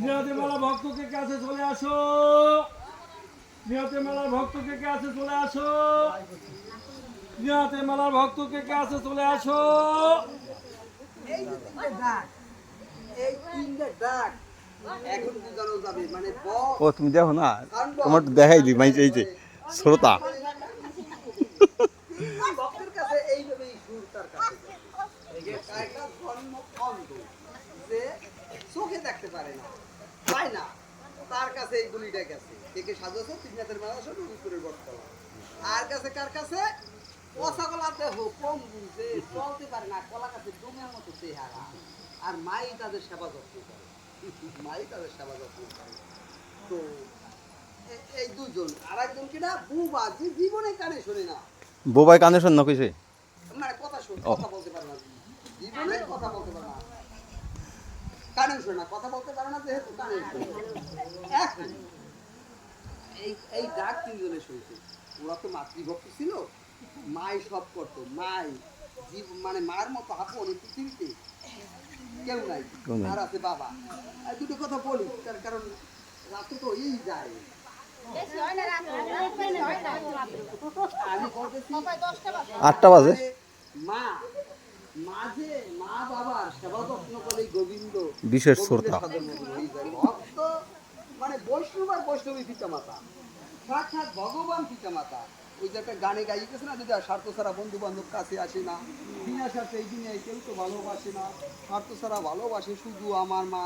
নিয়তি মেলা ভক্তকে কাছে চলে আসো। নিয়তি মেলার ভক্তকে কাছে চলে আসো। নিয়তি মেলার ভক্তকে কাছে চলে আসো। এই যে তিনটে ডাক, এই তিনটে ডাক এখন বুঝানো যাবে মানে ও তুমি দেখো না, তোমার তো দেখাই দিই মাইছে এই যে শ্রোতা। তিনজন ভক্তের কাছে এইভাবেই সুর তার কাছে একটা জন্ম অন্ধ যে চোখে দেখতে পারে না, পায় না, তার কাছে এই গুলিটা গেছে। কে সাধু আছে তিনজাতের মেলা আসে উপরের বটতলা। আর কাছে কার কাছে পচা কলাতে হোক কম বুঝে চলতে পারে না, কলা কাছে ডোমের মতো চেহারা। আর মাই তাদের সেবা যত্ন করে, মাই তাদের সেবা যত্ন করে। তো এই দুজন আর একজন কিনা বুবা, যে জীবনে কানে শোনে না, বোবাই কানে শোন না কইছে, মানে কথা কথা বলতে পারে না, জীবনে কথা বলতে পারে না, কানে শোনে না, কথা বলতে পারে না, যেহেতু কানে শোনে না। এখন এই এই ডাক তিনজনে শুনছে। ওরা তো মাতৃভক্ত ছিল, মাই সব করতো, মাই মানে মায়ের মতো আপন এই পৃথিবীতে কেউ নাই। আর আছে বাবা। আর দুটো কথা বলি, তার কারণ রাতে তো এই যায়। আমি বলতেছি 8টা বাজে। মা মাঝে মা বাবার সেবা যত্ন করে গোবিন্দ বিশেষ শ্রোতা। ভক্ত মানে বৈষ্ণব আর বৈষ্ণবী পিতা মাতা, সাক্ষাৎ ভগবান পিতা মাতা। ওই যে একটা গানে গাইতেছে না, যদি স্বার্থ ছাড়া বন্ধু বান্ধব কাছে আসে না, বিনা স্বার্থে এই দিনে কেউ তো ভালোবাসে না, স্বার্থ ছাড়া ভালোবাসে শুধু আমার মা।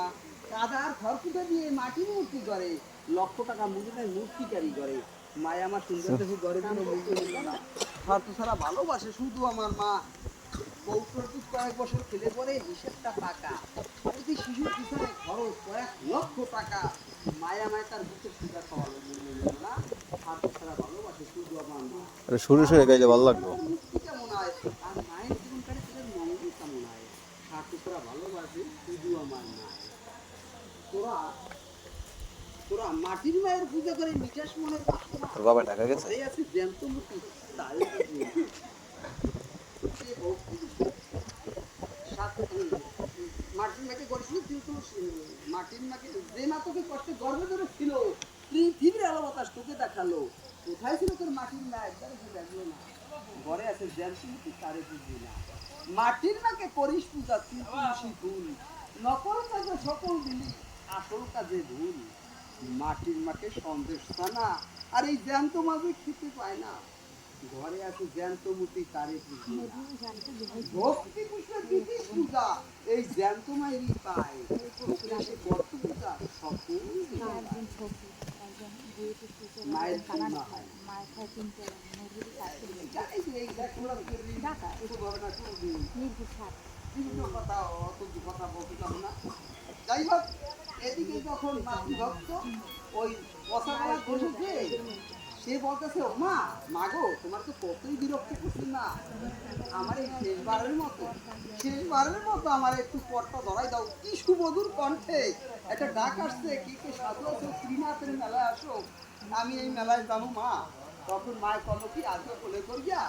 কাদার খড়কুটা দিয়ে মাটির মূর্তি করে, লক্ষ টাকা মূল্যের মূর্তি ক্যারি করে। মায় আমার সুন্দর দেখে ঘরে কোনো মূল্য নিল না, স্বার্থ ছাড়া ভালোবাসে শুধু আমার মা। পৌত্রটুক কয়েক বছর খেলে পরে হিসেবটা টাকা, প্রতি শিশুর পিছনে খরচ কয়েক লক্ষ টাকা। মায়া মায় তার বুকের সুন্দর খাওয়ালো মূল্য নিল না, স্বার্থ ছাড়া ভালোবাসে শুধু আমার মা। সুরে সুরে গাইলে ভালো লাগলো। মুক্তি কেমন হয় আর মায়ের জীবনকারে তাদের মঙ্গল কেমন হয়, স্বার্থ ছাড়া ভালোবাসে শুধু আমার মা। তোরা তোরা মাটির মায়ের পূজা করে মিঠাস মনের বাসনা, বাবা ঢাকা গেছে। এই আছে জ্যান্ত মূর্তি তাই মাটির মাকে করেছিল, কিন্তু মাটির মাকে যে মা তোকে কষ্টে গর্বে ধরে ছিল, পৃথিবীর আলো বাতাস তোকে দেখালো, কোথায় ছিল তোর মাটির মা একবারে দেখলো না, ঘরে আছে জ্যান্ত মূর্তি তারে বুঝলি না। মাটির মাকে করিস পূজা তুলসী ফুল, নকল কাজে সকল দিলি আসল কাজে ভুল। মাটির মাকে সন্দেশ না, আর এই জ্যান্ত মাঝে খেতে পায় না, ঘরে আছে জ্যান্ত মূর্তি তারে ভক্তি পুষ্পের বিশেষ পূজা এই জ্যান্ত মায়েরই পায়, সে বর্ত পূজা সকল মায়ের না হয়। বিভিন্ন কথা অত কথা বলতে পারবো না। যাই হোক, এদিকে যখন মাতৃভক্ত ওই কথা বলা বসেছে, সে বলতেছে ও মা মাগো তোমার তো কতই বিরক্ত করছি না, আমার এই শেষবারের মতো আমার একটু পটটা ধরাই দাও। কি সুমধুর কণ্ঠে একটা ডাক আসছে, কি কে সাধু আছো শ্রীনাথের মেলায় আসো, আমি এই মেলায় যাবো মা। তখন মায়ের কল কি আজকে বলে করিয়া